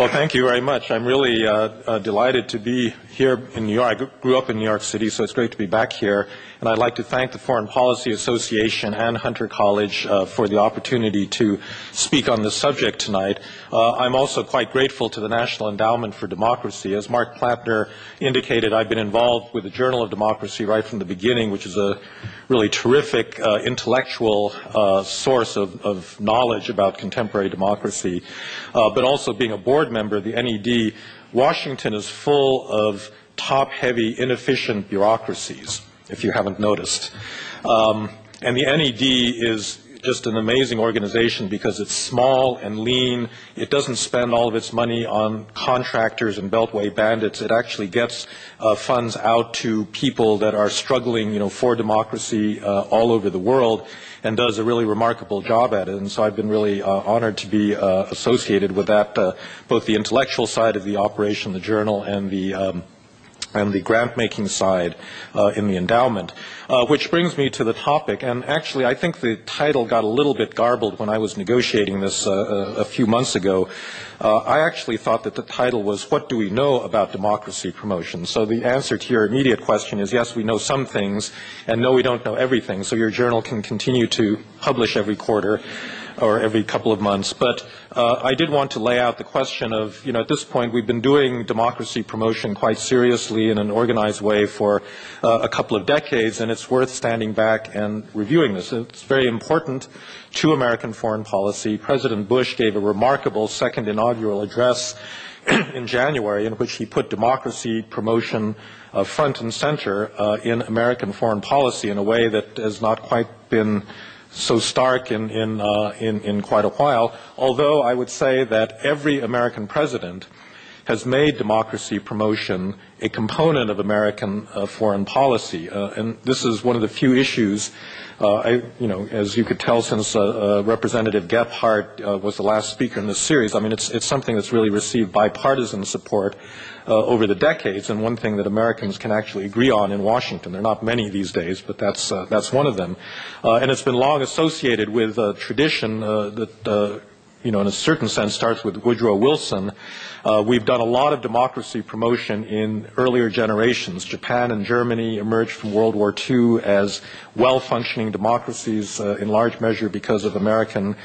Well, thank you very much. I'm really delighted to be here in New York. I grew up in New York City, so it's great to be back here. And I'd like to thank the Foreign Policy Association and Hunter College for the opportunity to speak on this subject tonight. I'm also quite grateful to the National Endowment for Democracy. As Mark Plattner indicated, I've been involved with the Journal of Democracy right from the beginning, which is a really terrific intellectual source of knowledge about contemporary democracy. But also being a board member of the NED, Washington is full of top-heavy, inefficient bureaucracies, if you haven't noticed. And the NED is just an amazing organization because it's small and lean. It doesn't spend all of its money on contractors and beltway bandits. It actually gets funds out to people that are struggling, for democracy all over the world, and does a really remarkable job at it. And so I've been really honored to be associated with that, both the intellectual side of the operation, the journal, and the grant-making side in the endowment. Which brings me to the topic, and actually I think the title got a little bit garbled when I was negotiating this a few months ago. I actually thought that the title was, "What do we know about democracy promotion?" So the answer to your immediate question is, yes, we know some things, and no, we don't know everything. So your journal can continue to publish every quarter or every couple of months. But I did want to lay out the question of, at this point we've been doing democracy promotion quite seriously in an organized way for a couple of decades, and it's worth standing back and reviewing this. It's very important to American foreign policy. President Bush gave a remarkable second inaugural address in January in which he put democracy promotion front and center in American foreign policy in a way that has not quite been so stark in quite a while, although I would say that every American president has made democracy promotion a component of American foreign policy. And this is one of the few issues, as you could tell since Representative Gephardt was the last speaker in this series, it's something that's really received bipartisan support over the decades, and one thing that Americans can actually agree on in Washington. There are not many these days, but that's one of them. And it's been long associated with a tradition that in a certain sense starts with Woodrow Wilson. We've done a lot of democracy promotion in earlier generations. Japan and Germany emerged from World War II as well-functioning democracies in large measure because of American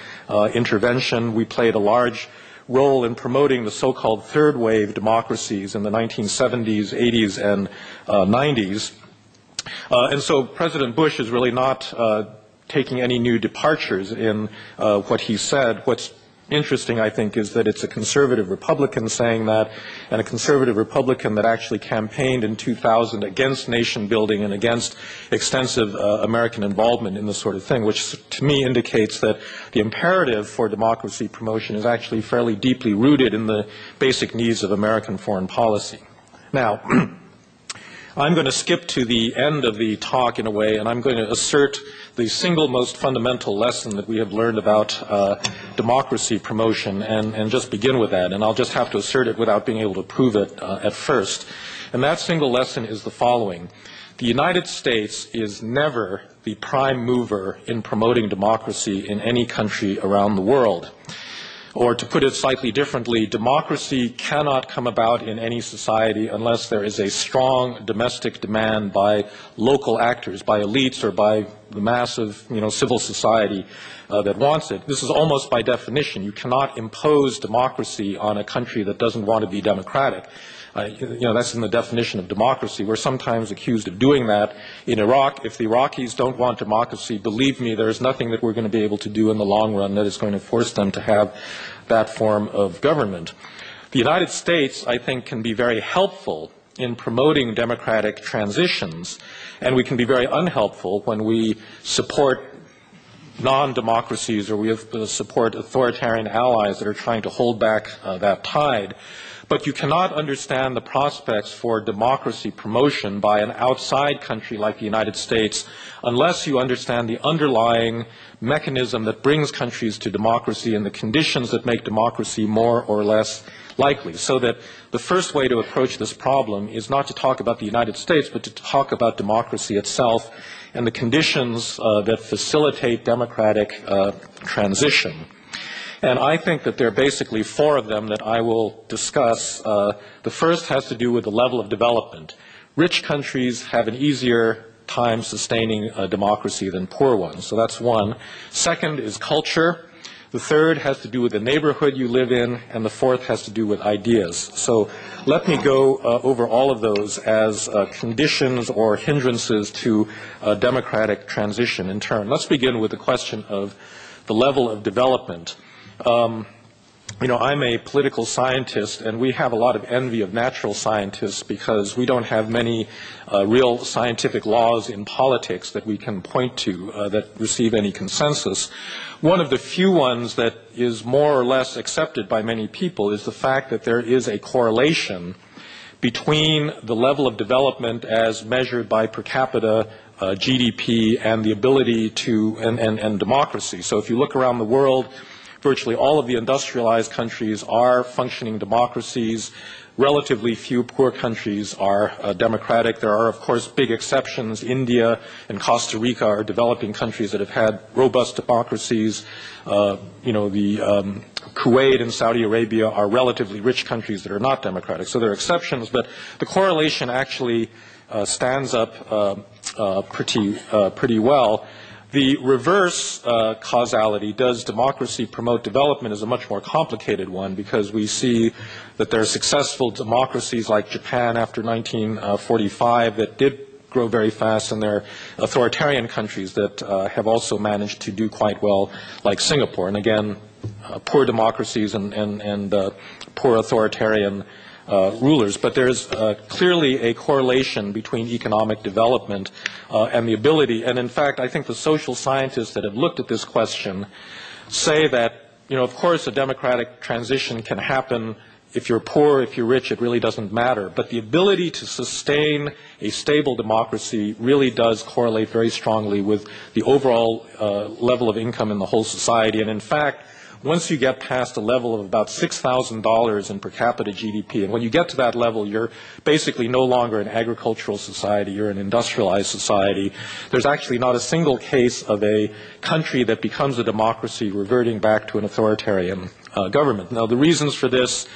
intervention. We played a large role in promoting the so-called third wave democracies in the 1970s, 80s, and 90s. And so President Bush is really not taking any new departures in what he said. What's interesting, I think, is that it's a conservative Republican saying that, and a conservative Republican that actually campaigned in 2000 against nation building and against extensive American involvement in this sort of thing, which to me indicates that the imperative for democracy promotion is actually fairly deeply rooted in the basic needs of American foreign policy. Now, I'm going to skip to the end of the talk in a way, and I'm going to assert the single most fundamental lesson that we have learned about democracy promotion and just begin with that. And I'll just have to assert it without being able to prove it at first. And that single lesson is the following. The United States is never the prime mover in promoting democracy in any country around the world. Or to put it slightly differently, democracy cannot come about in any society unless there is a strong domestic demand by local actors, by elites, or by the mass of civil society that wants it. This is almost by definition. You cannot impose democracy on a country that doesn't want to be democratic. That's in the definition of democracy. We're sometimes accused of doing that in Iraq. If the Iraqis don't want democracy, believe me, there is nothing that we're going to be able to do in the long run that is going to force them to have that form of government. The United States, I think, can be very helpful in promoting democratic transitions, and we can be very unhelpful when we support non-democracies or we support authoritarian allies that are trying to hold back that tide. But you cannot understand the prospects for democracy promotion by an outside country like the United States unless you understand the underlying mechanism that brings countries to democracy and the conditions that make democracy more or less likely. So that the first way to approach this problem is not to talk about the United States, but to talk about democracy itself and the conditions that facilitate democratic transition. And I think that there are basically four of them that I will discuss. The first has to do with the level of development. Rich countries have an easier time sustaining a democracy than poor ones. So that's one. Second is culture. The third has to do with the neighborhood you live in, and the fourth has to do with ideas. So let me go over all of those as conditions or hindrances to democratic transition in turn. Let's begin with the question of the level of development. I'm a political scientist, and we have a lot of envy of natural scientists because we don't have many real scientific laws in politics that we can point to that receive any consensus. One of the few ones that is more or less accepted by many people is the fact that there is a correlation between the level of development as measured by per capita GDP and the ability to, and democracy. So if you look around the world, virtually all of the industrialized countries are functioning democracies. Relatively few poor countries are democratic. There are, of course, big exceptions. India and Costa Rica are developing countries that have had robust democracies. Kuwait and Saudi Arabia are relatively rich countries that are not democratic. So there are exceptions, but the correlation actually stands up pretty well. The reverse causality, does democracy promote development, is a much more complicated one because we see that there are successful democracies like Japan after 1945 that did grow very fast, and there are authoritarian countries that have also managed to do quite well, like Singapore. And again, poor democracies and poor authoritarian rulers, but there's clearly a correlation between economic development and the ability, and in fact, I think the social scientists that have looked at this question say that, of course, a democratic transition can happen if you're poor, if you're rich, it really doesn't matter, but the ability to sustain a stable democracy really does correlate very strongly with the overall level of income in the whole society, and in fact, once you get past a level of about $6,000 in per capita GDP, and when you get to that level, you're basically no longer an agricultural society, you're an industrialized society. There's actually not a single case of a country that becomes a democracy reverting back to an authoritarian government. Now, the reasons for this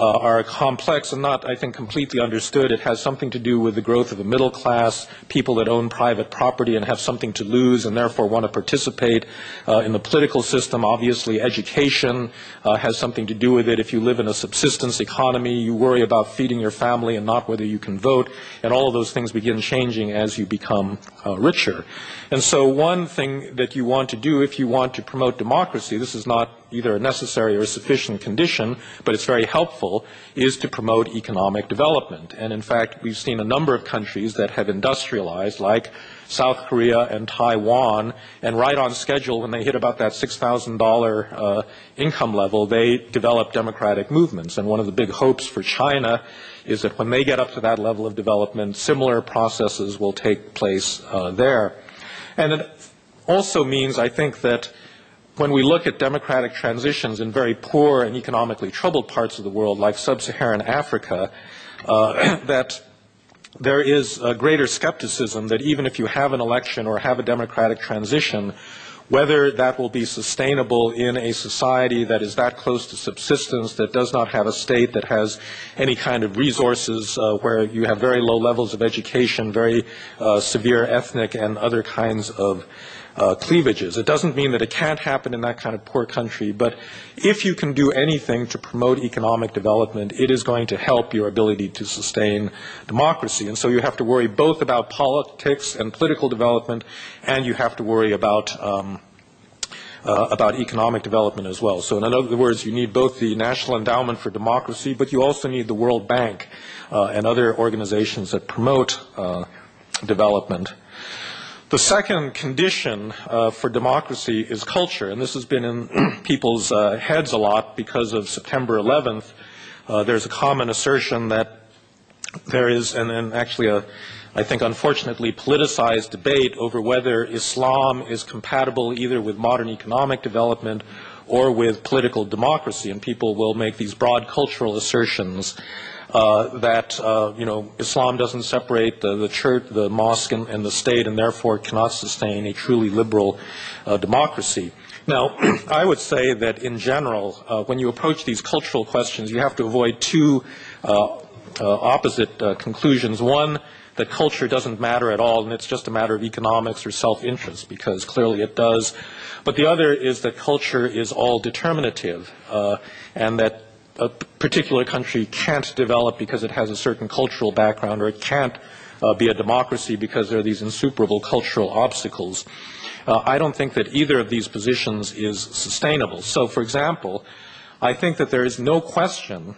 are complex and not, I think, completely understood. It has something to do with the growth of a middle class, people that own private property and have something to lose and therefore want to participate in the political system. Obviously, education has something to do with it. If you live in a subsistence economy, you worry about feeding your family and not whether you can vote, and all of those things begin changing as you become richer. And so one thing that you want to do if you want to promote democracy, this is not either a necessary or a sufficient condition, but it's very helpful, is to promote economic development. And in fact, we've seen a number of countries that have industrialized, like South Korea and Taiwan, and right on schedule, when they hit about that $6,000 income level, they develop democratic movements. And one of the big hopes for China is that when they get up to that level of development, similar processes will take place there. And it also means, I think, that when we look at democratic transitions in very poor and economically troubled parts of the world, like sub-Saharan Africa, that there is a greater skepticism that even if you have an election or have a democratic transition, whether that will be sustainable in a society that is that close to subsistence, that does not have a state that has any kind of resources, where you have very low levels of education, very severe ethnic and other kinds of cleavages. It doesn't mean that it can't happen in that kind of poor country, but if you can do anything to promote economic development, it is going to help your ability to sustain democracy. And so you have to worry both about politics and political development, and you have to worry about economic development as well. So in other words, you need both the National Endowment for Democracy, but you also need the World Bank and other organizations that promote development. The second condition for democracy is culture, and this has been in people's heads a lot because of September 11th. There's a common assertion that there is, and actually I think unfortunately, politicized debate over whether Islam is compatible either with modern economic development or with political democracy, and people will make these broad cultural assertions that Islam doesn't separate the church, the mosque, and the state, and therefore cannot sustain a truly liberal democracy. Now, I would say that in general, when you approach these cultural questions, you have to avoid two opposite conclusions. One, that culture doesn't matter at all, and it's just a matter of economics or self-interest, because clearly it does. But the other is that culture is all determinative, and that a particular country can't develop because it has a certain cultural background, or it can't be a democracy because there are these insuperable cultural obstacles. I don't think that either of these positions is sustainable. So, for example, I think that there is no question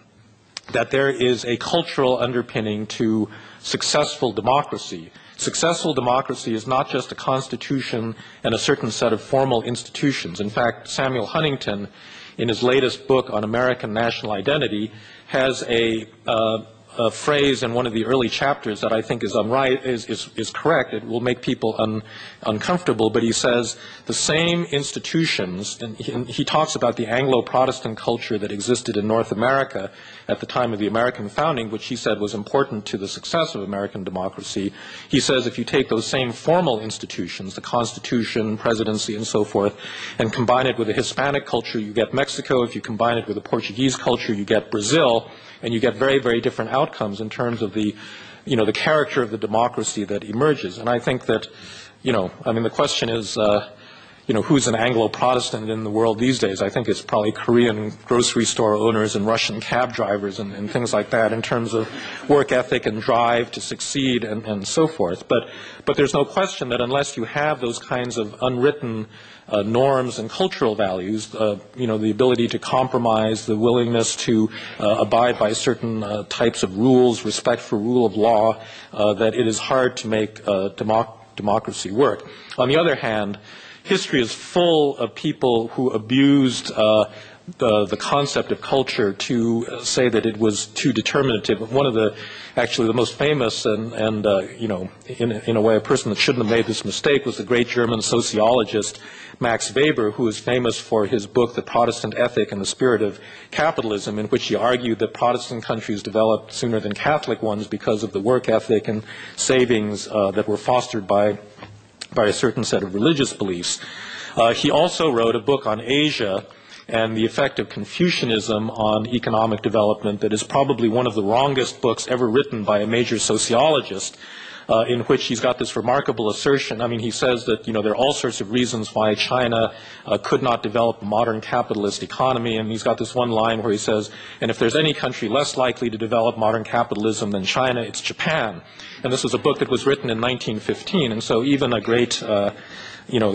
that there is a cultural underpinning to successful democracy. Successful democracy is not just a constitution and a certain set of formal institutions. In fact, Samuel Huntington, in his latest book on American national identity, has a phrase in one of the early chapters that I think is correct. It will make people uncomfortable, but he says the same institutions, and he talks about the Anglo-Protestant culture that existed in North America at the time of the American founding, which he said was important to the success of American democracy. He says if you take those same formal institutions, the Constitution, presidency, and so forth, and combine it with a Hispanic culture, you get Mexico. If you combine it with a Portuguese culture, you get Brazil. And you get very, very different outcomes in terms of the character of the democracy that emerges. And I think that, the question is, who's an Anglo-Protestant in the world these days? I think it's probably Korean grocery store owners and Russian cab drivers and things like that in terms of work ethic and drive to succeed and so forth. But there's no question that unless you have those kinds of unwritten norms and cultural values, the ability to compromise, the willingness to abide by certain types of rules, respect for rule of law, that it is hard to make democracy work. On the other hand, history is full of people who abused the concept of culture to say that it was too determinative. One of the most famous and in a way a person that shouldn't have made this mistake was the great German sociologist Max Weber, who is famous for his book The Protestant Ethic and the Spirit of Capitalism, in which he argued that Protestant countries developed sooner than Catholic ones because of the work ethic and savings that were fostered by a certain set of religious beliefs. He also wrote a book on Asia and the effect of Confucianism on economic development that is probably one of the wrongest books ever written by a major sociologist, in which he's got this remarkable assertion. He says that, there are all sorts of reasons why China could not develop a modern capitalist economy, and he's got this one line where he says, and if there's any country less likely to develop modern capitalism than China, it's Japan. And this was a book that was written in 1915, and so even a great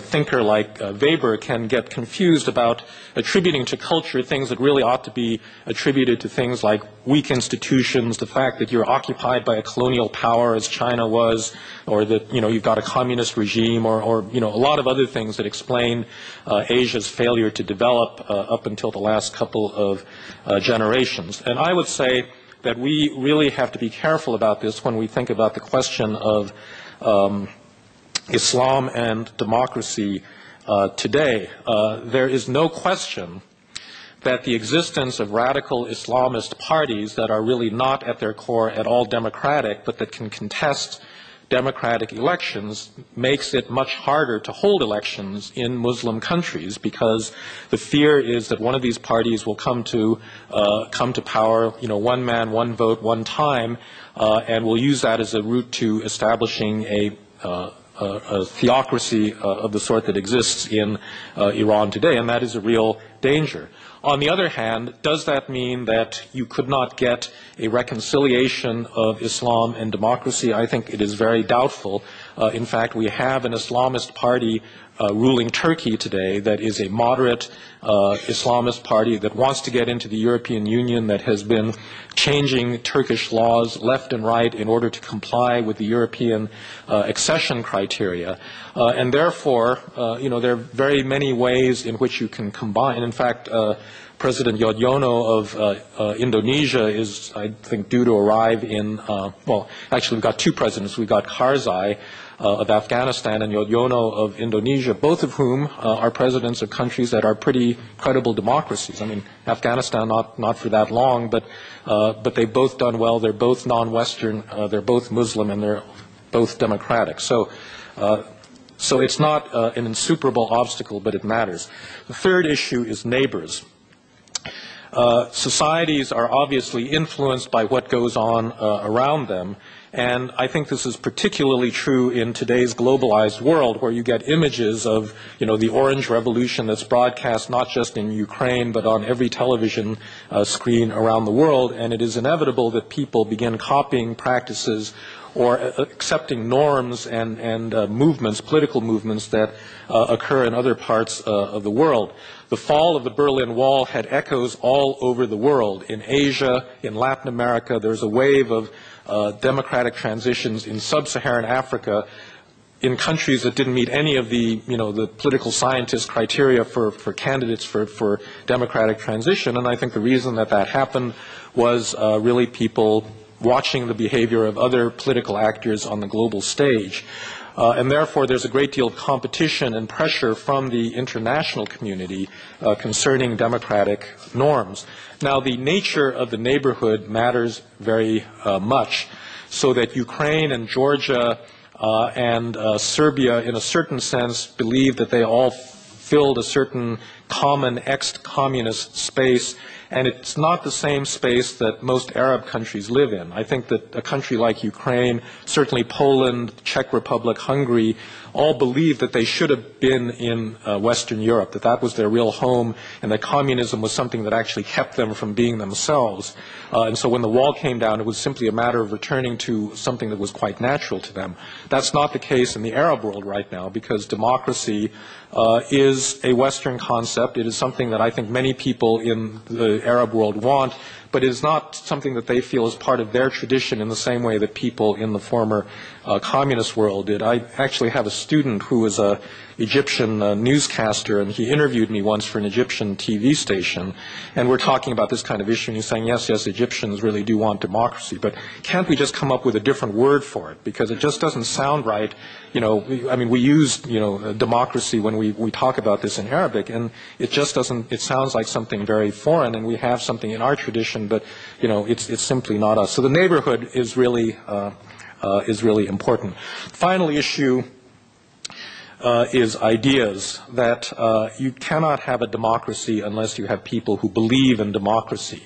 thinker like Weber can get confused about attributing to culture things that really ought to be attributed to things like weak institutions, the fact that you're occupied by a colonial power as China was, or that, you've got a communist regime, or a lot of other things that explain Asia's failure to develop up until the last couple of generations. And I would say that we really have to be careful about this when we think about the question of Islam and democracy today. There is no question that the existence of radical Islamist parties that are really not at their core at all democratic, but that can contest democratic elections, makes it much harder to hold elections in Muslim countries, because the fear is that one of these parties will come to power, one man, one vote, one time, and will use that as a route to establishing a theocracy of the sort that exists in Iran today, and that is a real danger. On the other hand, does that mean that you could not get a reconciliation of Islam and democracy? I think it is very doubtful. In fact, we have an Islamist party ruling Turkey today that is a moderate Islamist party that wants to get into the European Union, that has been changing Turkish laws left and right in order to comply with the European accession criteria. And therefore, there are very many ways in which you can combine. In fact, President Yudhoyono of Indonesia is, I think, due to arrive in, actually we've got two presidents. We've got Karzai of Afghanistan and Yudhoyono of Indonesia, both of whom are presidents of countries that are pretty credible democracies. Afghanistan not for that long, but they've both done well. They're both non-Western, they're both Muslim, and they're both democratic. So So it's not an insuperable obstacle, but it matters. The third issue is neighbors. Societies are obviously influenced by what goes on around them, and I think this is particularly true in today's globalized world, where you get images of, the Orange Revolution that's broadcast not just in Ukraine, but on every television screen around the world, and it is inevitable that people begin copying practices or accepting norms and movements, political movements that occur in other parts of the world. The fall of the Berlin Wall had echoes all over the world. In Asia, in Latin America, there's a wave of democratic transitions in sub-Saharan Africa, in countries that didn't meet any of the, the political scientist criteria for candidates for democratic transition. And I think the reason that happened was really people watching the behavior of other political actors on the global stage. And therefore, there's a great deal of competition and pressure from the international community concerning democratic norms. Now, the nature of the neighborhood matters very much, so that Ukraine and Georgia and Serbia, in a certain sense, believe that they all filled a certain common ex-communist space, and it's not the same space that most Arab countries live in. I think that a country like Ukraine, certainly Poland, Czech Republic, Hungary, all believe that they should have been in Western Europe, that was their real home, and that communism was something that actually kept them from being themselves. And so when the wall came down, it was simply a matter of returning to something that was quite natural to them. That's not the case in the Arab world right now, because democracy is a Western concept. It is something that I think many people in the Arab world want, but it is not something that they feel is part of their tradition in the same way that people in the former communist world did. I actually have a student who was an Egyptian newscaster, and he interviewed me once for an Egyptian TV station, and we're talking about this kind of issue, and he's saying, yes, Egyptians really do want democracy, but can't we just come up with a different word for it? Because it just doesn't sound right. We use, democracy when we talk about this in Arabic, and it just doesn't, it sounds like something very foreign, and we have something in our tradition, but, it's simply not us. So the neighborhood is really important. Final issue is ideas, that you cannot have a democracy unless you have people who believe in democracy.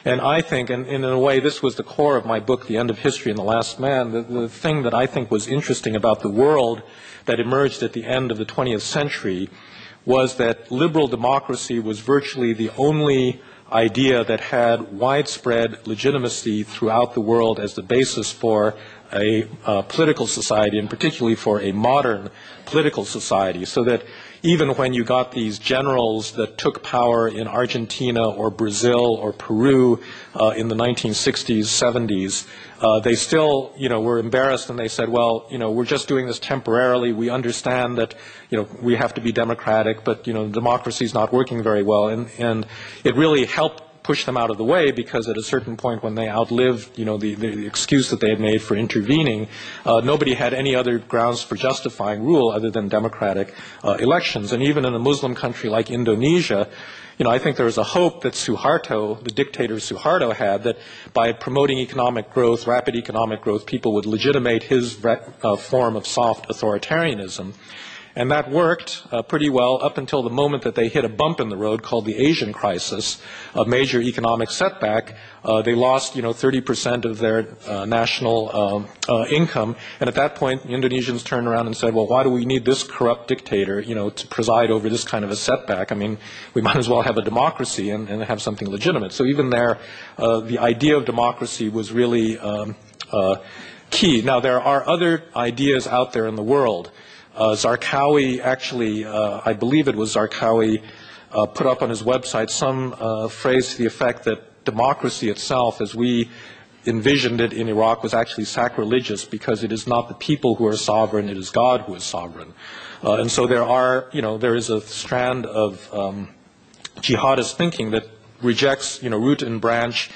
And I think, and in a way this was the core of my book, The End of History and the Last Man, the thing that I think was interesting about the world that emerged at the end of the 20th century was that liberal democracy was virtually the only idea that had widespread legitimacy throughout the world as the basis for a political society, and particularly for a modern political society, so that even when you got these generals that took power in Argentina or Brazil or Peru in the 1960s, 70s, they still, were embarrassed, and they said, well, we're just doing this temporarily. We understand that, we have to be democratic, but, democracy is not working very well. And it really helped push them out of the way, because at a certain point when they outlived, the excuse that they had made for intervening, nobody had any other grounds for justifying rule other than democratic elections. And even in a Muslim country like Indonesia, I think there was a hope that Suharto, the dictator Suharto, had, that by promoting economic growth, rapid economic growth, people would legitimate his form of soft authoritarianism. And that worked pretty well up until the moment that they hit a bump in the road called the Asian crisis, a major economic setback. They lost, 30% of their national income. And at that point, the Indonesians turned around and said, well, why do we need this corrupt dictator, to preside over this kind of a setback? I mean, we might as well have a democracy and have something legitimate. So even there, the idea of democracy was really key. Now, there are other ideas out there in the world. Zarqawi actually, I believe it was Zarqawi, put up on his website some phrase to the effect that democracy itself, as we envisioned it in Iraq, was actually sacrilegious, because it is not the people who are sovereign, it is God who is sovereign. And so there is a strand of jihadist thinking that rejects, root and branch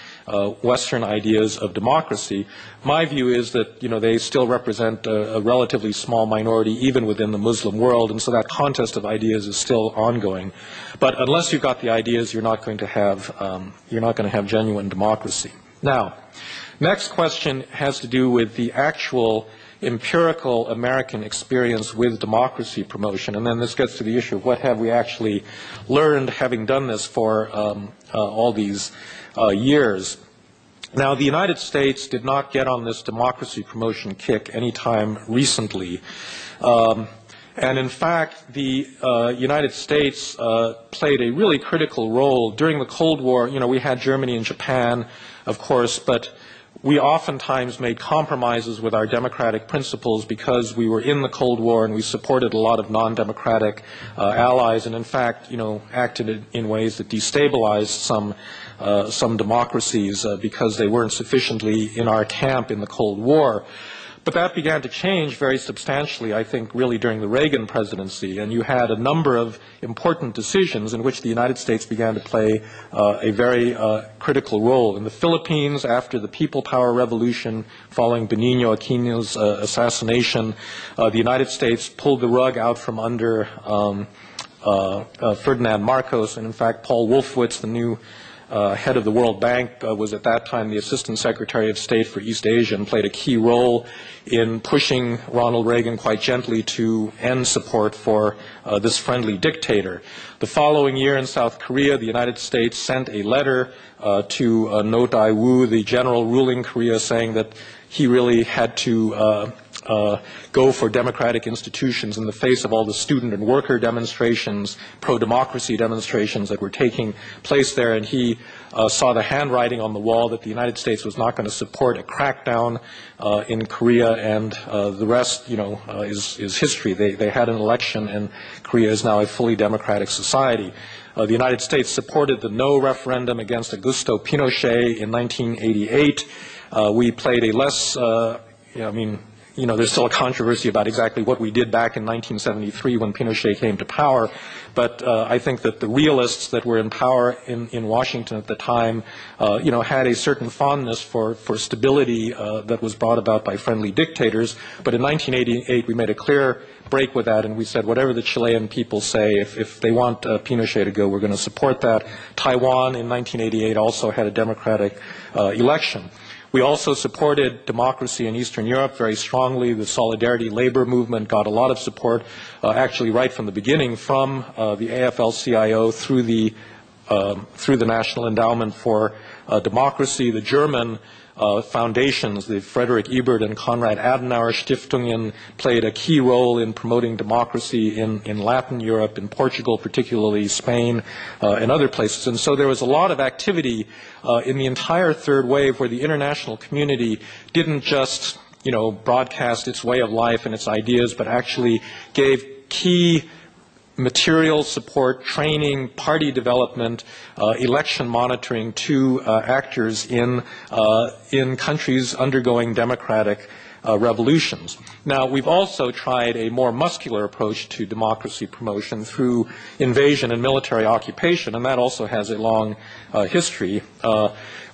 Western ideas of democracy. My view is that, they still represent a relatively small minority even within the Muslim world, and so that contest of ideas is still ongoing. But unless you've got the ideas, you're not going to have genuine democracy. Now, next question has to do with the actual empirical American experience with democracy promotion. And then this gets to the issue of what have we actually learned having done this for all these years. Now, the United States did not get on this democracy promotion kick anytime recently. And in fact, the United States played a really critical role during the Cold War. You know, we had Germany and Japan, of course, but we oftentimes made compromises with our democratic principles because we were in the Cold War and we supported a lot of non-democratic allies, and in fact, you know, acted in ways that destabilized some democracies because they weren't sufficiently in our camp in the Cold War. But that began to change very substantially, I think, really during the Reagan presidency, and you had a number of important decisions in which the United States began to play a very critical role. In the Philippines, after the People Power Revolution following Benigno Aquino's assassination, the United States pulled the rug out from under Ferdinand Marcos, and in fact, Paul Wolfowitz, the new head of the World Bank, was at that time the Assistant Secretary of State for East Asia and played a key role in pushing Ronald Reagan quite gently to end support for this friendly dictator. The following year in South Korea, the United States sent a letter to No Dae-woo, the general ruling Korea, saying that he really had to go for democratic institutions in the face of all the student and worker demonstrations, pro-democracy demonstrations that were taking place there, and he saw the handwriting on the wall that the United States was not going to support a crackdown in Korea, and the rest, you know, is history. They had an election, and Korea is now a fully democratic society. The United States supported the no referendum against Augusto Pinochet in 1988. We played a less, there's still a controversy about exactly what we did back in 1973 when Pinochet came to power, but I think that the realists that were in power in Washington at the time, had a certain fondness for stability that was brought about by friendly dictators. But in 1988, we made a clear break with that, and we said whatever the Chilean people say, if they want Pinochet to go, we're going to support that. Taiwan in 1988 also had a democratic election. We also supported democracy in Eastern Europe very strongly. The Solidarity Labor Movement got a lot of support, actually right from the beginning, from the AFL-CIO through the National Endowment for Democracy. The German foundations, the Friedrich Ebert and Konrad Adenauer Stiftungen, played a key role in promoting democracy in Latin Europe, in Portugal, particularly Spain, and other places. And so there was a lot of activity in the entire third wave where the international community didn't just, broadcast its way of life and its ideas, but actually gave key material support, training, party development, election monitoring to actors in countries undergoing democratic revolutions. Now, we've also tried a more muscular approach to democracy promotion through invasion and military occupation, and that also has a long history.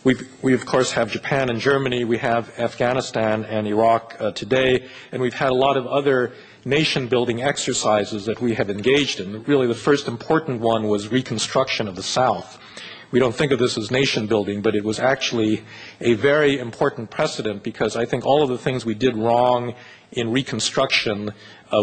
We, of course, have Japan and Germany. We have Afghanistan and Iraq today, and we've had a lot of other nation-building exercises that we have engaged in. Really, the first important one was reconstruction of the South. We don't think of this as nation-building, but it was actually a very important precedent because I think all of the things we did wrong in Reconstruction,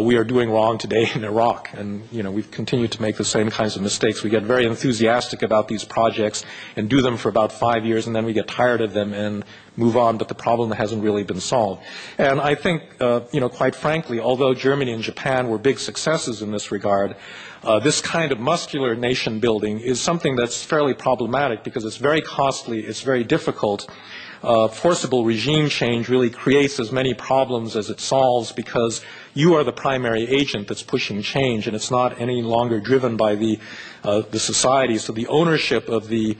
we are doing wrong today in Iraq. And, we've continued to make the same kinds of mistakes. We get very enthusiastic about these projects and do them for about 5 years, and then we get tired of them and move on, but the problem hasn't really been solved. And I think, quite frankly, although Germany and Japan were big successes in this regard, this kind of muscular nation building is something that's fairly problematic because it's very costly, it's very difficult. Forcible regime change really creates as many problems as it solves because you are the primary agent that's pushing change, and it's not any longer driven by the society. So the ownership of the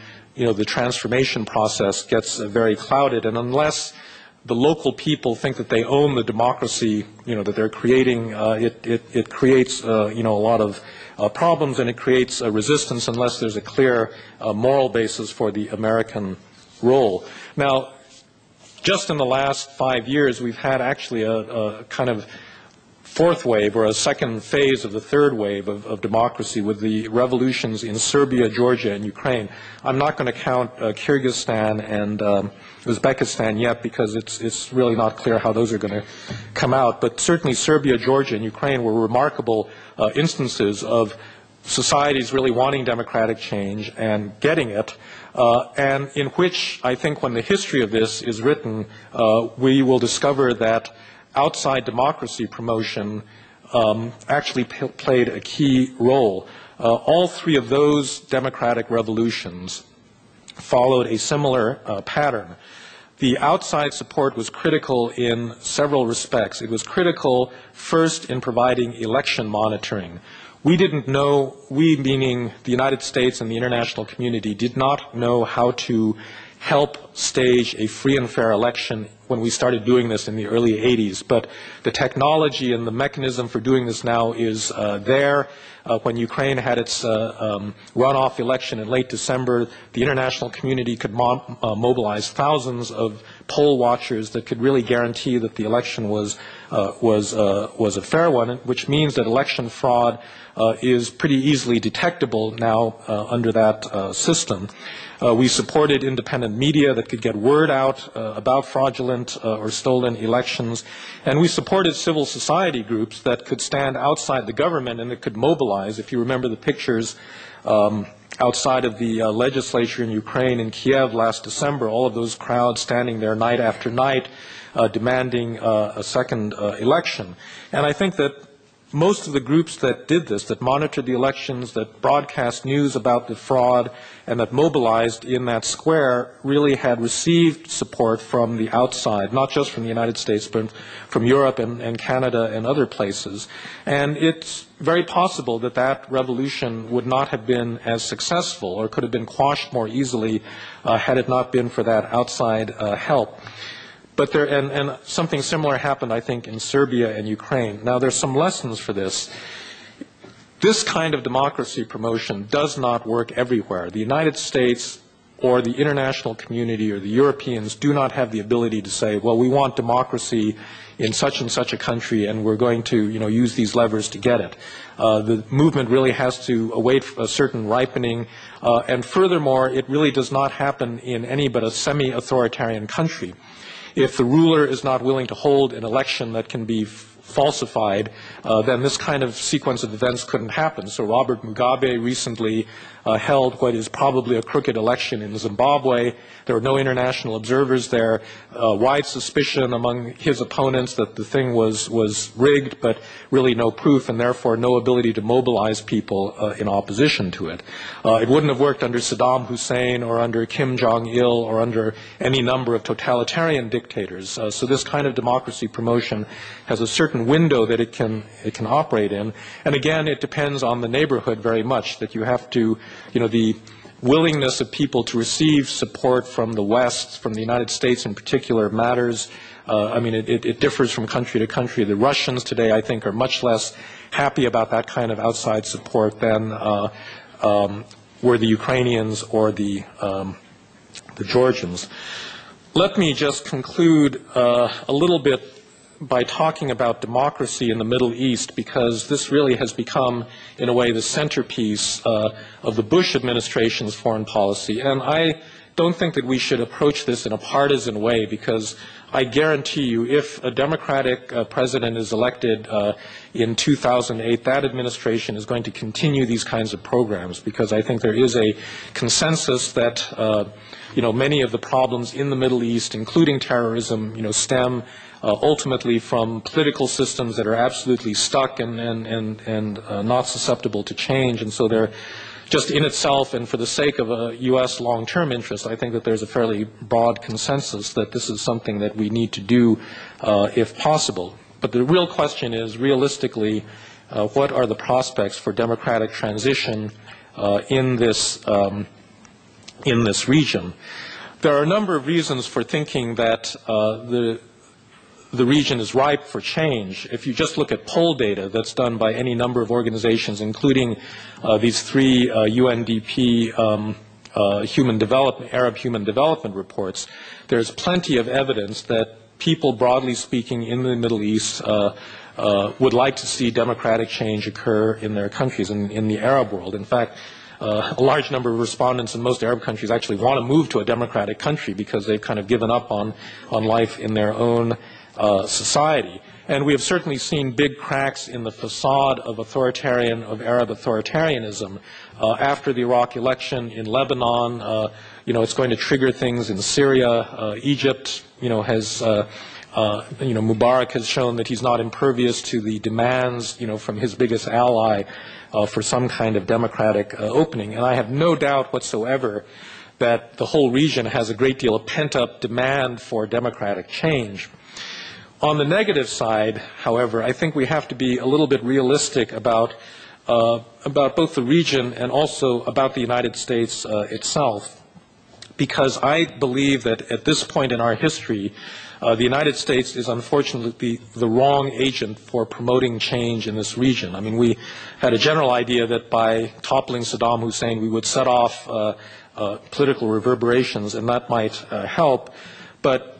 transformation process gets very clouded, and unless the local people think that they own the democracy, that they're creating, it creates, a lot of problems, and it creates a resistance unless there's a clear moral basis for the American role. Now, just in the last 5 years, we've had actually a kind of fourth wave, or a second phase of the third wave of democracy with the revolutions in Serbia, Georgia, and Ukraine. I'm not going to count Kyrgyzstan and Uzbekistan yet because it's really not clear how those are going to come out. But certainly Serbia, Georgia, and Ukraine were remarkable instances of societies really wanting democratic change and getting it, and in which I think when the history of this is written, we will discover that outside democracy promotion actually played a key role. All three of those democratic revolutions followed a similar pattern. The outside support was critical in several respects. It was critical first in providing election monitoring. We didn't know, we meaning the United States and the international community, did not know how to help stage a free and fair election when we started doing this in the early 80s. But the technology and the mechanism for doing this now is there. When Ukraine had its runoff election in late December, the international community could mobilize thousands of poll watchers that could really guarantee that the election was a fair one, which means that election fraud is pretty easily detectable now under that system. We supported independent media that could get word out about fraudulent or stolen elections, and we supported civil society groups that could stand outside the government and that could mobilize. If you remember the pictures outside of the legislature in Ukraine in Kiev last December, all of those crowds standing there night after night demanding a second election. And I think that most of the groups that did this, that monitored the elections, that broadcast news about the fraud, and that mobilized in that square really had received support from the outside, not just from the United States, but from Europe and Canada and other places. And it's very possible that that revolution would not have been as successful or could have been quashed more easily had it not been for that outside help. But and something similar happened, I think, in Serbia and Ukraine. Now, there's some lessons for this. This kind of democracy promotion does not work everywhere. The United States or the international community or the Europeans do not have the ability to say, well, we want democracy in such and such a country, and we're going to, use these levers to get it. The movement really has to await a certain ripening, and furthermore, it really does not happen in any but a semi-authoritarian country. If the ruler is not willing to hold an election that can be falsified, then this kind of sequence of events couldn't happen. So Robert Mugabe recently held what is probably a crooked election in Zimbabwe. There were no international observers there. Wide suspicion among his opponents that the thing was rigged, but really no proof, and therefore no ability to mobilize people in opposition to it. It wouldn't have worked under Saddam Hussein or under Kim Jong-il or under any number of totalitarian dictators. So this kind of democracy promotion has a certain window that it can operate in. And again, it depends on the neighborhood very much, that you have to, the willingness of people to receive support from the West, from the United States in particular, matters. It differs from country to country. The Russians today, I think, are much less happy about that kind of outside support than were the Ukrainians or the Georgians. Let me just conclude a little bit by talking about democracy in the Middle East, because this really has become, in a way, the centerpiece of the Bush administration's foreign policy. And I don't think that we should approach this in a partisan way, because I guarantee you, if a Democratic president is elected in 2008, that administration is going to continue these kinds of programs, because I think there is a consensus that many of the problems in the Middle East, including terrorism, stem ultimately from political systems that are absolutely stuck and not susceptible to change. And so they're just in itself, and for the sake of a U.S. long-term interest, I think that there's a fairly broad consensus that this is something that we need to do if possible. But the real question is, realistically, what are the prospects for democratic transition in this region? There are a number of reasons for thinking that the region is ripe for change. If you just look at poll data that's done by any number of organizations, including these three UNDP Arab Human Development reports, there's plenty of evidence that people, broadly speaking, in the Middle East would like to see democratic change occur in their countries and in the Arab world. In fact, a large number of respondents in most Arab countries actually want to move to a democratic country because they've kind of given up on life in their own society. And we have certainly seen big cracks in the facade of Arab authoritarianism. After the Iraq election in Lebanon, it's going to trigger things in Syria. Egypt, Mubarak has shown that he's not impervious to the demands, from his biggest ally for some kind of democratic opening. And I have no doubt whatsoever that the whole region has a great deal of pent-up demand for democratic change. On the negative side, however, I think we have to be a little bit realistic about both the region and also about the United States itself, because I believe that at this point in our history, the United States is unfortunately the wrong agent for promoting change in this region. I mean, we had a general idea that by toppling Saddam Hussein, we would set off political reverberations, and that might help. But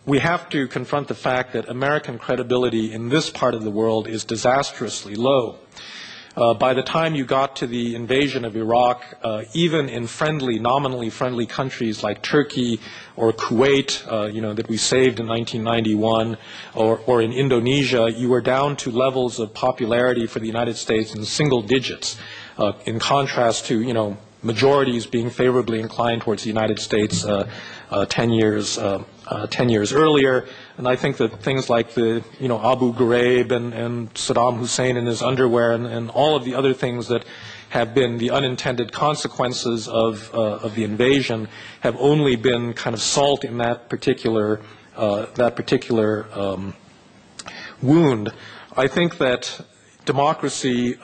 we have to confront the fact that American credibility in this part of the world is disastrously low. By the time you got to the invasion of Iraq, even in nominally friendly countries like Turkey or Kuwait, that we saved in 1991, or in Indonesia, you were down to levels of popularity for the United States in single digits, in contrast to, majorities being favorably inclined towards the United States 10 years earlier. And I think that things like the, Abu Ghraib and Saddam Hussein in his underwear and all of the other things that have been the unintended consequences of the invasion have only been kind of salt in that particular wound. I think that democracy,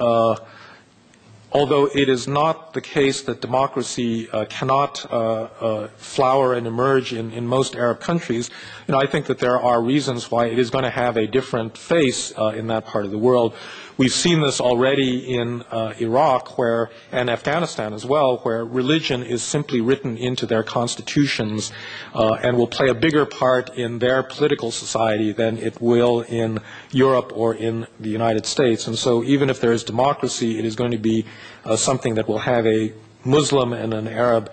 although it is not the case that democracy cannot flower and emerge in most Arab countries, I think that there are reasons why it is going to have a different face in that part of the world. We've seen this already in Iraq and Afghanistan as well, where religion is simply written into their constitutions and will play a bigger part in their political society than it will in Europe or in the United States. And so even if there is democracy, it is going to be something that will have a Muslim and an Arab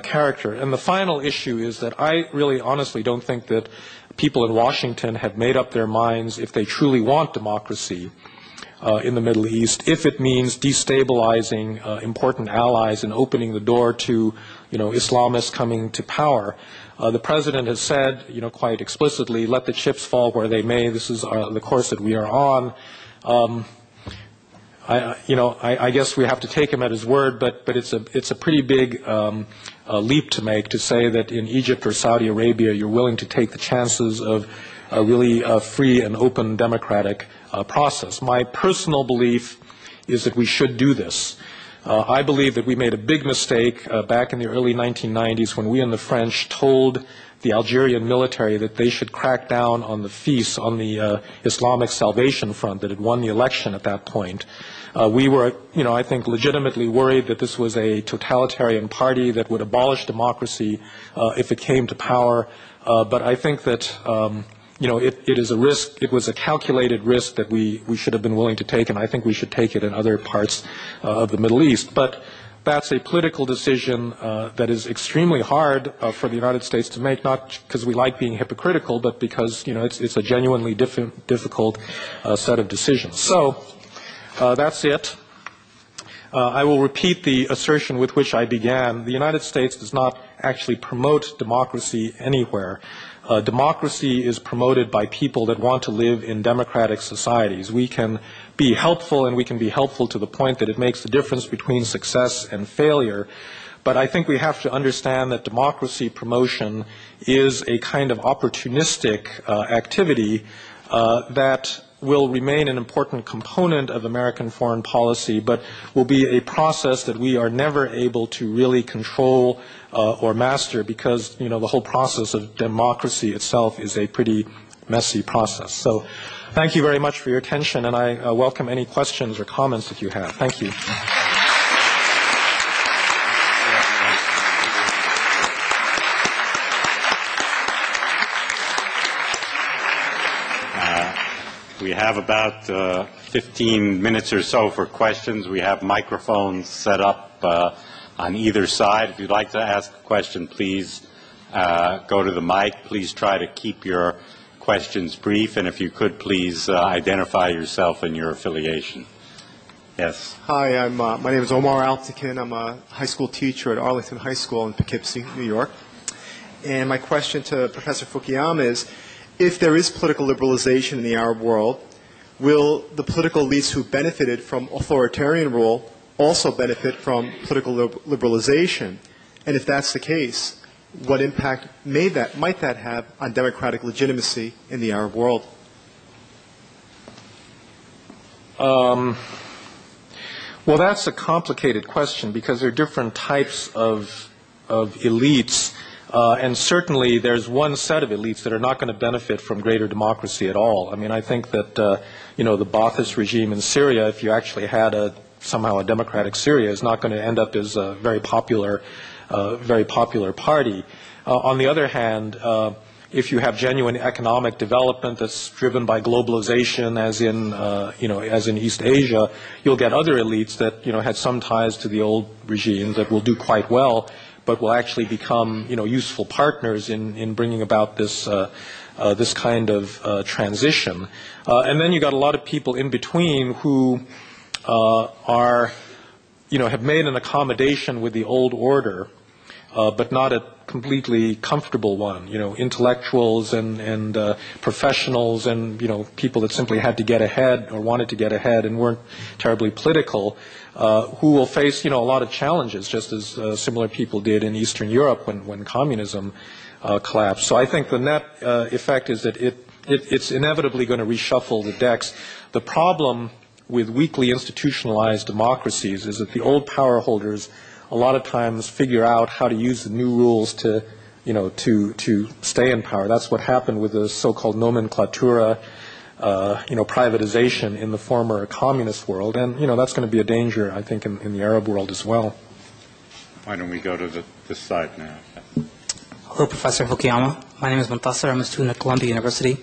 character. And the final issue is that I really honestly don't think that people in Washington have made up their minds if they truly want democracy in the Middle East, if it means destabilizing important allies and opening the door to, Islamists coming to power. The President has said, quite explicitly, let the chips fall where they may. This is the course that we are on. I guess we have to take him at his word, but it's a pretty big leap to make to say that in Egypt or Saudi Arabia you're willing to take the chances of a really free and open democratic process. My personal belief is that we should do this. I believe that we made a big mistake back in the early 1990s when we and the French told the Algerian military that they should crack down on the FIS, on the Islamic Salvation Front that had won the election at that point. We were, I think legitimately worried that this was a totalitarian party that would abolish democracy if it came to power. But I think that it is a risk. It was a calculated risk that we should have been willing to take, and I think we should take it in other parts of the Middle East. But that's a political decision that is extremely hard for the United States to make, not because we like being hypocritical, but because it's a genuinely difficult set of decisions. So that's it. I will repeat the assertion with which I began. The United States does not actually promote democracy anywhere. Democracy is promoted by people that want to live in democratic societies. We can be helpful, and we can be helpful to the point that it makes the difference between success and failure. But I think we have to understand that democracy promotion is a kind of opportunistic activity that will remain an important component of American foreign policy, but will be a process that we are never able to really control or master, because the whole process of democracy itself is a pretty messy process. So thank you very much for your attention, and I welcome any questions or comments that you have. Thank you. We have about 15 minutes or so for questions. We have microphones set up on either side. If you'd like to ask a question, please go to the mic. Please try to keep your questions brief, and if you could, please identify yourself and your affiliation. Yes. Hi, my name is Omar Altikin. I'm a high school teacher at Arlington High School in Poughkeepsie, New York. And my question to Professor Fukuyama is, if there is political liberalization in the Arab world, will the political elites who benefited from authoritarian rule also benefit from political liberalization? And if that's the case, what impact might that have on democratic legitimacy in the Arab world? Well, that's a complicated question because there are different types of elites, and certainly there's one set of elites that are not going to benefit from greater democracy at all. I mean, I think that the Ba'athist regime in Syria, if you actually had somehow a democratic Syria, is not going to end up as a very popular party. On the other hand, if you have genuine economic development that's driven by globalization, as in East Asia, you'll get other elites that had some ties to the old regime that will do quite well, but will actually become useful partners in bringing about this kind of transition. And then you got a lot of people in between who have made an accommodation with the old order, but not a completely comfortable one. Intellectuals and professionals and people that simply had to get ahead or wanted to get ahead and weren't terribly political, who will face a lot of challenges, just as similar people did in Eastern Europe when communism collapsed. So I think the net effect is that it's inevitably going to reshuffle the decks. The problem with weakly institutionalized democracies is that the old power holders a lot of times figure out how to use the new rules to stay in power. That's what happened with the so-called nomenclatura, privatization in the former communist world, and that's going to be a danger, I think, in the Arab world as well. Why don't we go to this side now? Hello, Professor Fukuyama. My name is Muntasir. I'm a student at Columbia University.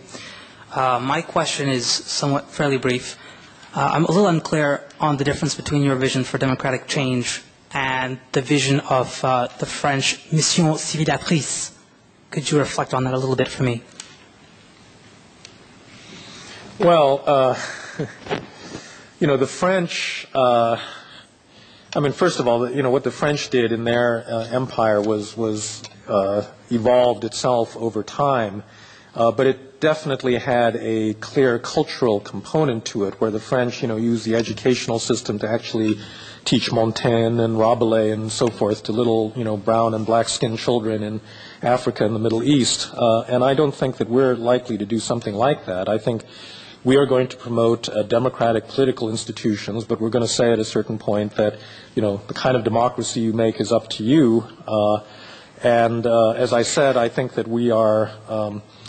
My question is fairly brief. I'm a little unclear on the difference between your vision for democratic change and the vision of the French mission civilisatrice. Could you reflect on that a little bit for me? Well, the French, first of all, what the French did in their empire was evolved itself over time, but it definitely had a clear cultural component to it, where the French, used the educational system to actually teach Montaigne and Rabelais and so forth to little, brown and black-skinned children in Africa and the Middle East. And I don't think that we're likely to do something like that. I think we are going to promote democratic political institutions, but we're going to say at a certain point that, the kind of democracy you make is up to you. And as I said, I think that we are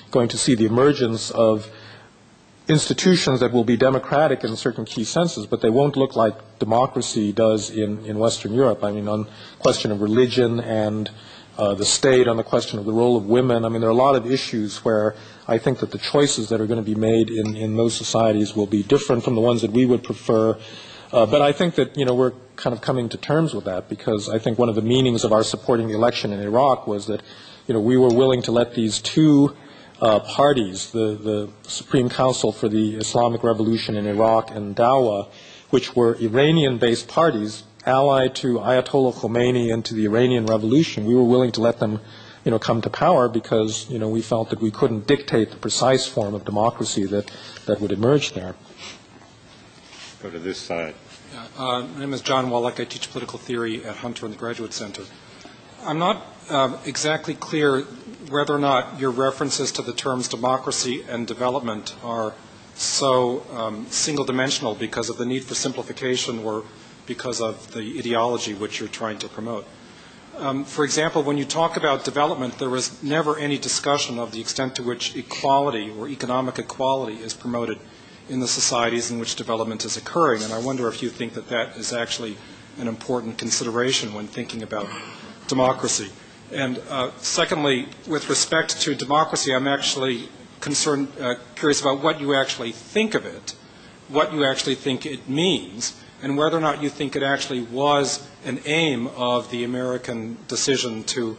going to see the emergence of institutions that will be democratic in certain key senses, but they won't look like democracy does in Western Europe. On the question of religion and the state, on the question of the role of women. There are a lot of issues where I think that the choices that are going to be made in those societies will be different from the ones that we would prefer. But I think that, we're kind of coming to terms with that, because I think one of the meanings of our supporting the election in Iraq was that, we were willing to let these two parties, the Supreme Council for the Islamic Revolution in Iraq and Dawa, which were Iranian-based parties, allied to Ayatollah Khomeini and to the Iranian Revolution. We were willing to let them, come to power because, we felt that we couldn't dictate the precise form of democracy that would emerge there. Go to this side. My name is John Wallach. I teach political theory at Hunter in the Graduate Center. I'm not exactly clear whether or not your references to the terms democracy and development are so single-dimensional because of the need for simplification or because of the ideology which you're trying to promote. For example, when you talk about development, there was never any discussion of the extent to which equality or economic equality is promoted in the societies in which development is occurring. And I wonder if you think that that is actually an important consideration when thinking about democracy. And secondly, with respect to democracy, I'm actually curious about what you actually think of it, what you actually think it means, and whether or not you think it actually was an aim of the American decision to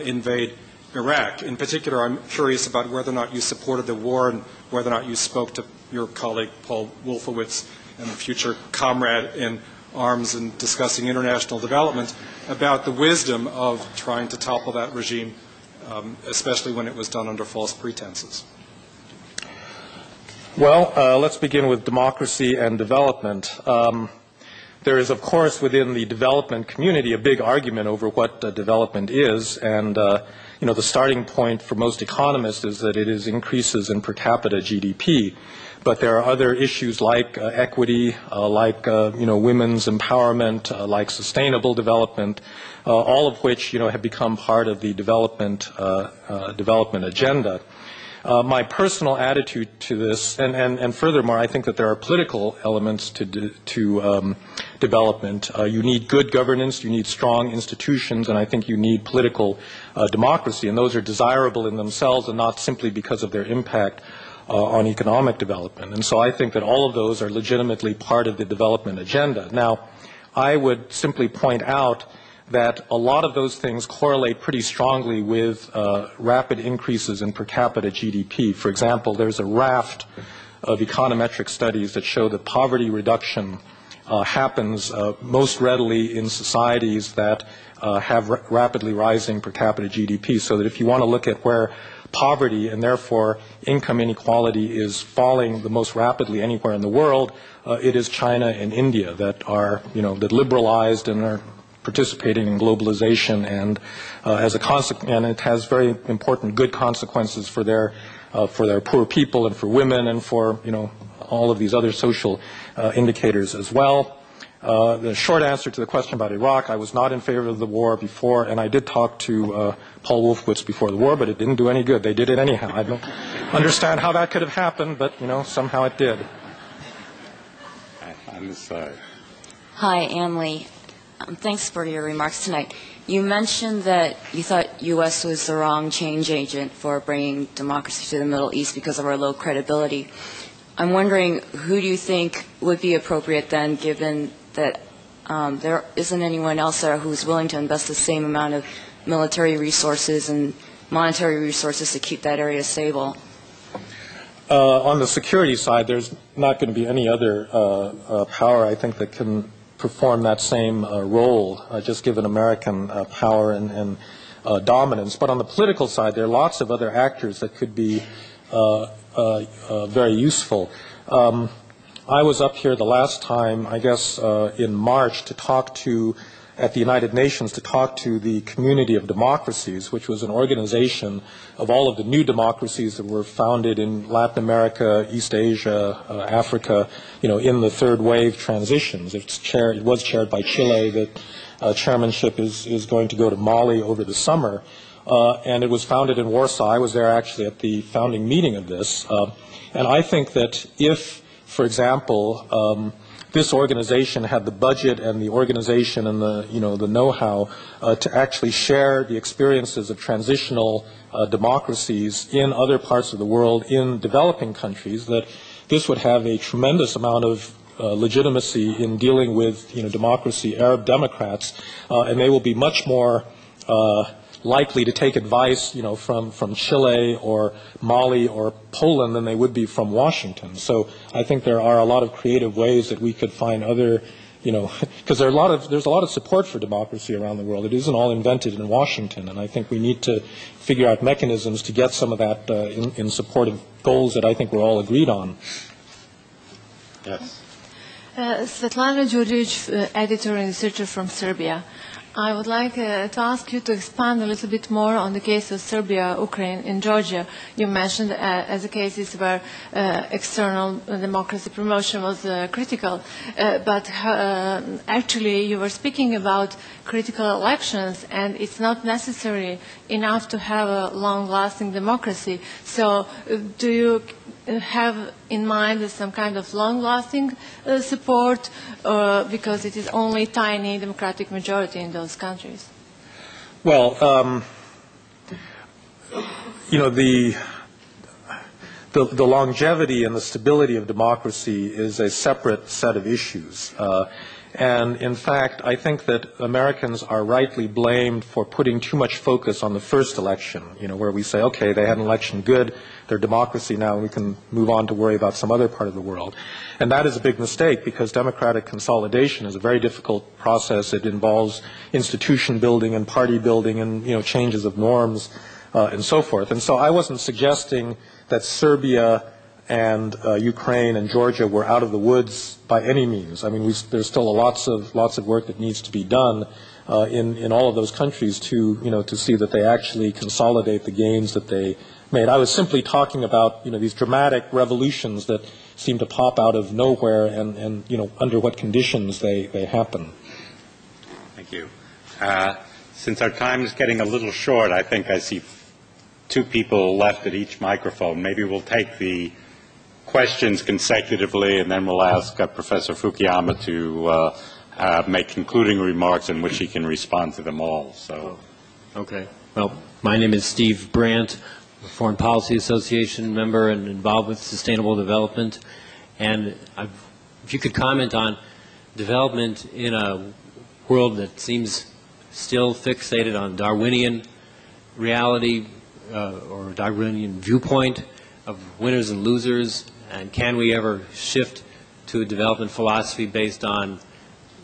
invade Iraq. In particular, I'm curious about whether or not you supported the war and whether or not you spoke to your colleague Paul Wolfowitz and the future comrade in arms in discussing international development about the wisdom of trying to topple that regime, especially when it was done under false pretenses. Well, let's begin with democracy and development. There is, of course, within the development community a big argument over what development is, and the starting point for most economists is that it is increases in per capita GDP. But there are other issues like equity, like women's empowerment, like sustainable development, all of which have become part of the development agenda. My personal attitude to this, and furthermore, I think that there are political elements to development. You need good governance, you need strong institutions, and I think you need political democracy, and those are desirable in themselves and not simply because of their impact on economic development. And so I think that all of those are legitimately part of the development agenda. Now, I would simply point out that a lot of those things correlate pretty strongly with rapid increases in per capita GDP. For example, there's a raft of econometric studies that show that poverty reduction happens most readily in societies that have rapidly rising per capita GDP, so that if you want to look at where poverty and therefore income inequality is falling the most rapidly anywhere in the world, it is China and India that are, that liberalized and are participating in globalization, and as a consequence, and it has very important good consequences for their poor people and for women and for all of these other social indicators as well. The short answer to the question about Iraq, I was not in favor of the war before, and I did talk to Paul Wolfowitz before the war, but it didn't do any good. They did it anyhow. I don't understand how that could have happened, but somehow it did. On this side. Hi, Ann Lee. Thanks for your remarks tonight. You mentioned that you thought U.S. was the wrong change agent for bringing democracy to the Middle East because of our low credibility. I'm wondering, who do you think would be appropriate then, given that there isn't anyone else there who's willing to invest the same amount of military resources and monetary resources to keep that area stable? On the security side, there's not going to be any other power, I think, that can perform that same role, just given American power and dominance. But on the political side, there are lots of other actors that could be very useful. I was up here the last time, I guess, in March at the United Nations to talk to the Community of Democracies, which was an organization of all of the new democracies that were founded in Latin America, East Asia, Africa, in the third wave transitions. It was chaired by Chile. The chairmanship is going to go to Mali over the summer. And it was founded in Warsaw. I was there actually at the founding meeting of this. And I think that if, for example, this organization had the budget and the organization and the know-how to actually share the experiences of transitional democracies in other parts of the world, in developing countries, that this would have a tremendous amount of legitimacy in dealing with democracy, Arab Democrats, and they will be much more likely to take advice, from Chile or Mali or Poland than they would be from Washington. So I think there are a lot of creative ways that we could find other, because there's a lot of support for democracy around the world. It isn't all invented in Washington, and I think we need to figure out mechanisms to get some of that in support of goals that I think we're all agreed on. Yes. Svetlana Đurić, editor and researcher from Serbia. I would like to ask you to expand a little bit more on the case of Serbia, Ukraine, and Georgia. You mentioned as a cases where external democracy promotion was critical, but actually you were speaking about critical elections, and it's not necessary enough to have a long-lasting democracy. So do you have in mind some kind of long-lasting support, because it is only tiny democratic majority in those countries? Well, the longevity and the stability of democracy is a separate set of issues. And in fact, I think that Americans are rightly blamed for putting too much focus on the first election, where we say, okay, they had an election, good, they're democracy now, and we can move on to worry about some other part of the world. And that is a big mistake, because democratic consolidation is a very difficult process. It involves institution building and party building and, changes of norms and so forth. And so I wasn't suggesting that Serbia and Ukraine and Georgia were out of the woods by any means. I mean, there's still lots of work that needs to be done in all of those countries to see that they actually consolidate the gains that they made. I was simply talking about these dramatic revolutions that seem to pop out of nowhere, and under what conditions they happen. Thank you. Since our time is getting a little short, I think I see two people left at each microphone. Maybe we'll take the questions consecutively, and then we'll ask Professor Fukuyama to make concluding remarks in which he can respond to them all. So, okay. Well, my name is Steve Brandt, a Foreign Policy Association member and involved with sustainable development. And if you could comment on development in a world that seems still fixated on Darwinian reality or Darwinian viewpoint of winners and losers, and can we ever shift to a development philosophy based on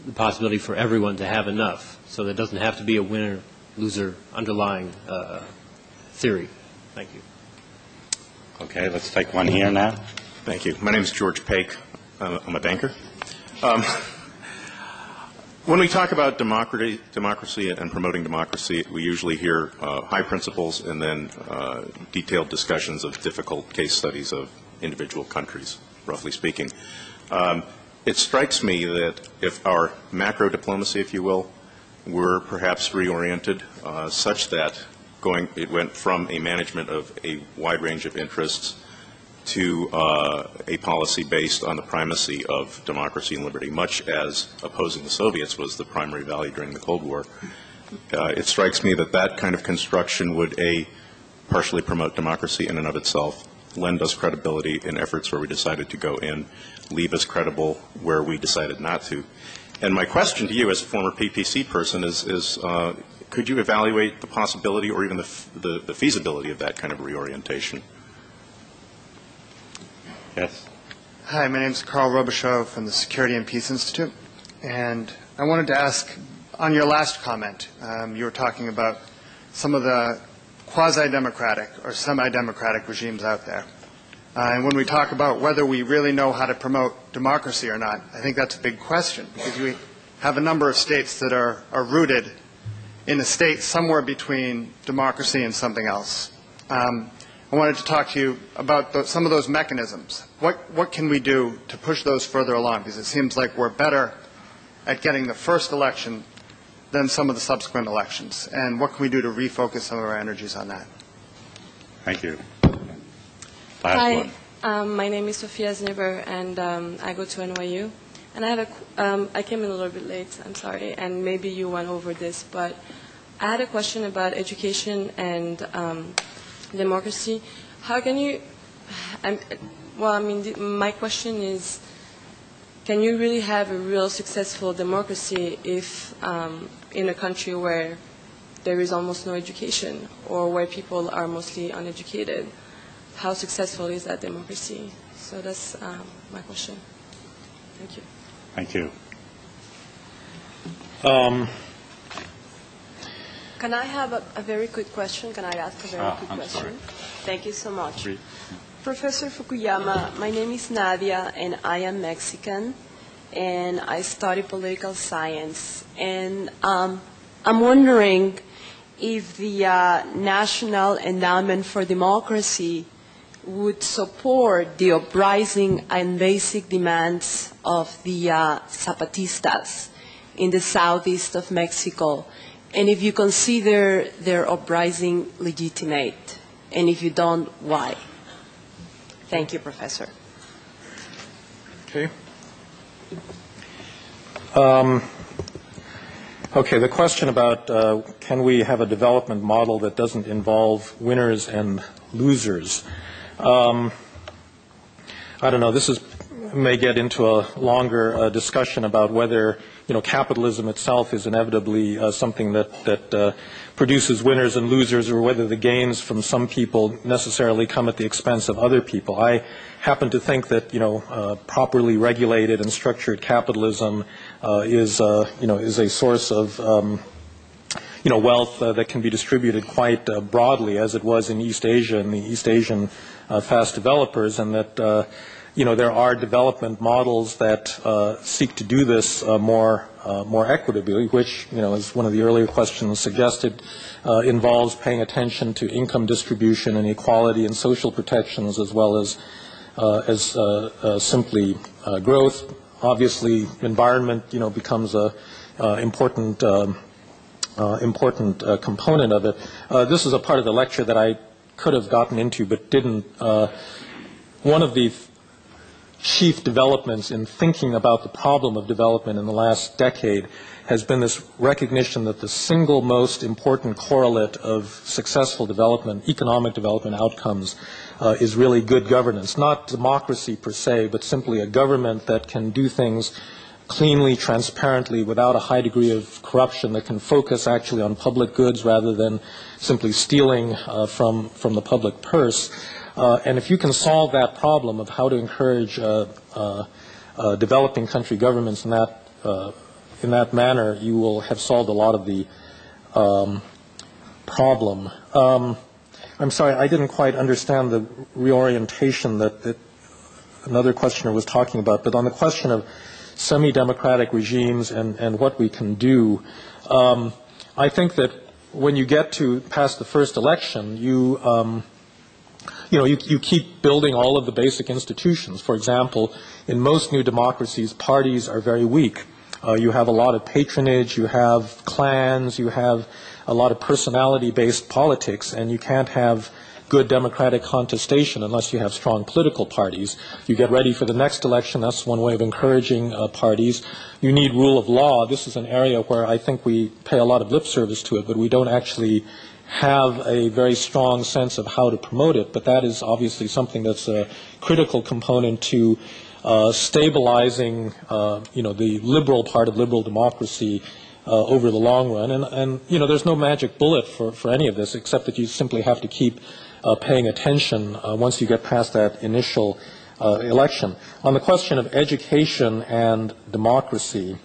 the possibility for everyone to have enough, so there doesn't have to be a winner-loser underlying theory? Thank you. Okay, let's take one here now. Thank you. My name is George Paik. I'm a banker. When we talk about democracy and promoting democracy, we usually hear high principles and then detailed discussions of difficult case studies of individual countries, roughly speaking. It strikes me that if our macro diplomacy, if you will, were perhaps reoriented such that it went from a management of a wide range of interests to a policy based on the primacy of democracy and liberty, much as opposing the Soviets was the primary value during the Cold War. It strikes me that that kind of construction would, A, partially promote democracy in and of itself, lend us credibility in efforts where we decided to go in, leave us credible where we decided not to. And my question to you as a former PPC person is could you evaluate the possibility or even the feasibility of that kind of reorientation? Yes. Hi, my name is Carl Robichaud from the Security and Peace Institute. And I wanted to ask, on your last comment, you were talking about some of the quasi-democratic or semi-democratic regimes out there. And when we talk about whether we really know how to promote democracy or not, I think that's a big question, because we have a number of states that are rooted in a state somewhere between democracy and something else. I wanted to talk to you about some of those mechanisms. What can we do to push those further along? Because it seems like we're better at getting the first election than some of the subsequent elections. And what can we do to refocus some of our energies on that? Thank you. Hi, my name is Sofia Zneber, and I go to NYU. And I came in a little bit late, I'm sorry, and maybe you went over this, but I had a question about education and democracy. How can you, my question is, can you really have a real successful democracy if in a country where there is almost no education or where people are mostly uneducated? How successful is that democracy? So that's my question. Thank you. Thank you. Can I have a very quick question? Can I ask a very quick question? Sorry. Thank you so much. Professor Fukuyama, my name is Nadia, and I am Mexican, and I study political science. And I'm wondering if the National Endowment for Democracy would support the uprising and basic demands of the Zapatistas in the southeast of Mexico, and if you consider their uprising legitimate, and if you don't, why? Thank you, Professor. Okay. Okay, the question about can we have a development model that doesn't involve winners and losers? I don't know, may get into a longer discussion about whether, capitalism itself is inevitably something that produces winners and losers, or whether the gains from some people necessarily come at the expense of other people. I happen to think that, properly regulated and structured capitalism is a source of wealth that can be distributed quite broadly, as it was in East Asia and the East Asian fast developers, and that there are development models that seek to do this more equitably, which, as one of the earlier questions suggested, involves paying attention to income distribution and equality and social protections, as well as simply growth. Obviously, environment, becomes a important component of it. This is a part of the lecture that I could have gotten into but didn't. One of the chief developments in thinking about the problem of development in the last decade has been this recognition that the single most important correlate of successful development, economic development outcomes, is really good governance. Not democracy per se, but simply a government that can do things cleanly, transparently, without a high degree of corruption, that can focus actually on public goods rather than simply stealing from the public purse. And if you can solve that problem of how to encourage developing country governments in that manner, you will have solved a lot of the problem. I'm sorry, I didn't quite understand the reorientation that another questioner was talking about, but on the question of semi-democratic regimes and what we can do, I think that when you get to past the first election, you keep building all of the basic institutions. For example, in most new democracies, parties are very weak. You have a lot of patronage, you have clans, you have a lot of personality-based politics, and you can't have good democratic contestation unless you have strong political parties. You get ready for the next election. That's one way of encouraging parties. You need rule of law. This is an area where I think we pay a lot of lip service to it, but we don't actually have a very strong sense of how to promote it. But that is obviously something that's a critical component to stabilizing, the liberal part of liberal democracy over the long run. And there's no magic bullet for any of this, except that you simply have to keep paying attention once you get past that initial election. On the question of education and democracy,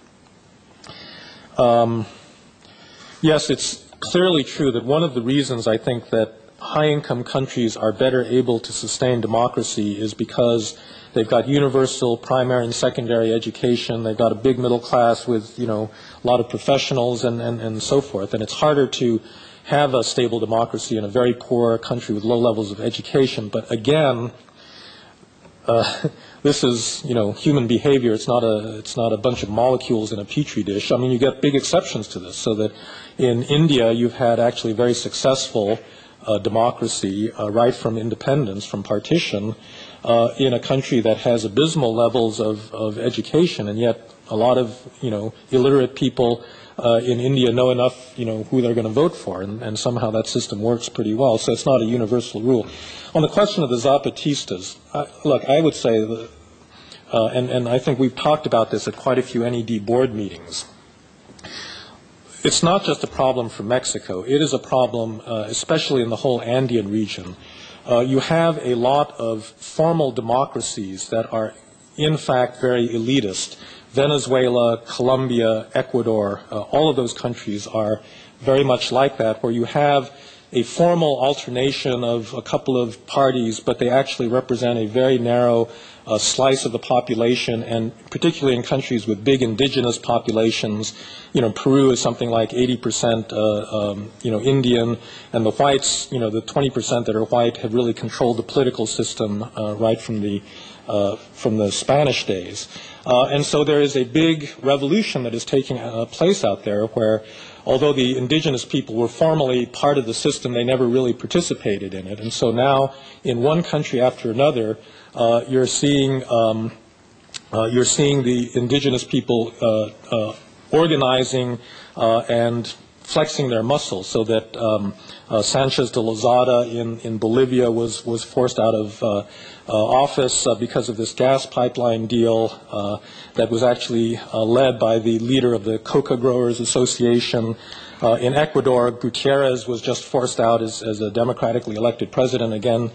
yes, it's clearly true that one of the reasons I think that high-income countries are better able to sustain democracy is because they've got universal primary and secondary education. They've got a big middle class with, a lot of professionals and so forth. And it's harder to have a stable democracy in a very poor country with low levels of education. But again, this is, human behavior. It's not a bunch of molecules in a petri dish. I mean, you get big exceptions to this, so that in India you've had actually very successful democracy right from independence, from partition, in a country that has abysmal levels of education, and yet a lot of, illiterate people in India know enough, who they're going to vote for, and somehow that system works pretty well. So it's not a universal rule. On the question of the Zapatistas, I would say that, and I think we've talked about this at quite a few NED board meetings. It's not just a problem for Mexico. It is a problem, especially in the whole Andean region. You have a lot of formal democracies that are, in fact, very elitist. Venezuela, Colombia, Ecuador, all of those countries are very much like that, where you have a formal alternation of a couple of parties, but they actually represent a very narrow slice of the population, and particularly in countries with big indigenous populations. Peru is something like 80% Indian, and the whites, the 20% that are white have really controlled the political system right from the Spanish days. And so there is a big revolution that is taking place out there, where although the indigenous people were formally part of the system, they never really participated in it. And so now, in one country after another, you're seeing the indigenous people organizing and flexing their muscles, so that Sanchez de Lozada in Bolivia was forced out of office because of this gas pipeline deal that was actually led by the leader of the Coca Growers Association. In Ecuador, Gutierrez was just forced out as a democratically elected president, again,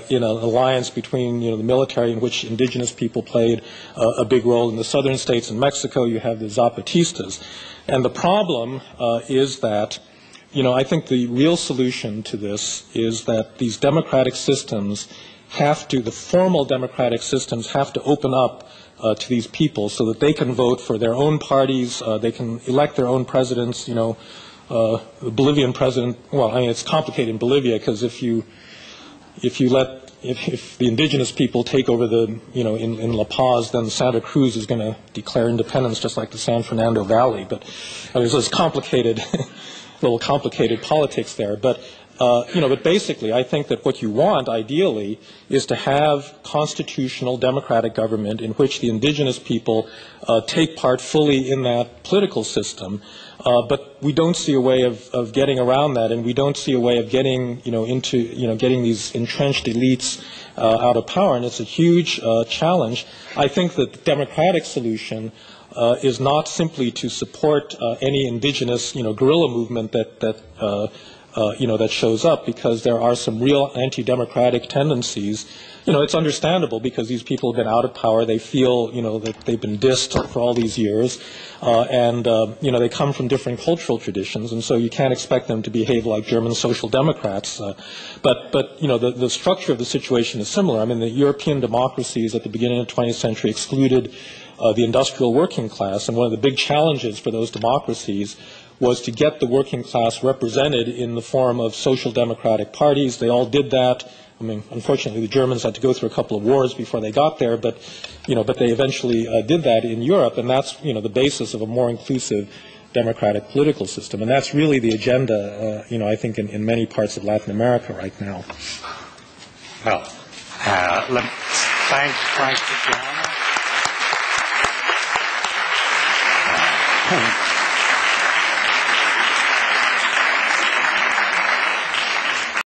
in an alliance between the military, in which indigenous people played a big role. In the southern states in Mexico, you have the Zapatistas. And the problem is that, I think the real solution to this is that these democratic systems the formal democratic systems have to open up to these people so that they can vote for their own parties, they can elect their own presidents. The Bolivian president, it's complicated in Bolivia, because if the indigenous people take over in La Paz, then Santa Cruz is going to declare independence, just like the San Fernando Valley. But it's complicated, little complicated politics there. But basically, I think that what you want, ideally, is to have constitutional democratic government in which the indigenous people take part fully in that political system. But we don't see a way of getting around that, and we don't see a way of getting, getting these entrenched elites out of power. And it's a huge challenge. I think that the democratic solution is not simply to support any indigenous, guerrilla movement that shows up, because there are some real anti-democratic tendencies. It's understandable, because these people have been out of power. They feel, that they've been dissed for all these years, and they come from different cultural traditions, and so you can't expect them to behave like German social democrats. But the structure of the situation is similar. I mean, the European democracies at the beginning of the 20th century excluded the industrial working class, and one of the big challenges for those democracies was to get the working class represented in the form of social democratic parties. They all did that. I mean, unfortunately, the Germans had to go through a couple of wars before they got there, but they eventually did that in Europe, and that's, the basis of a more inclusive democratic political system. And that's really the agenda, I think, in many parts of Latin America right now. Well, thanks, Frank.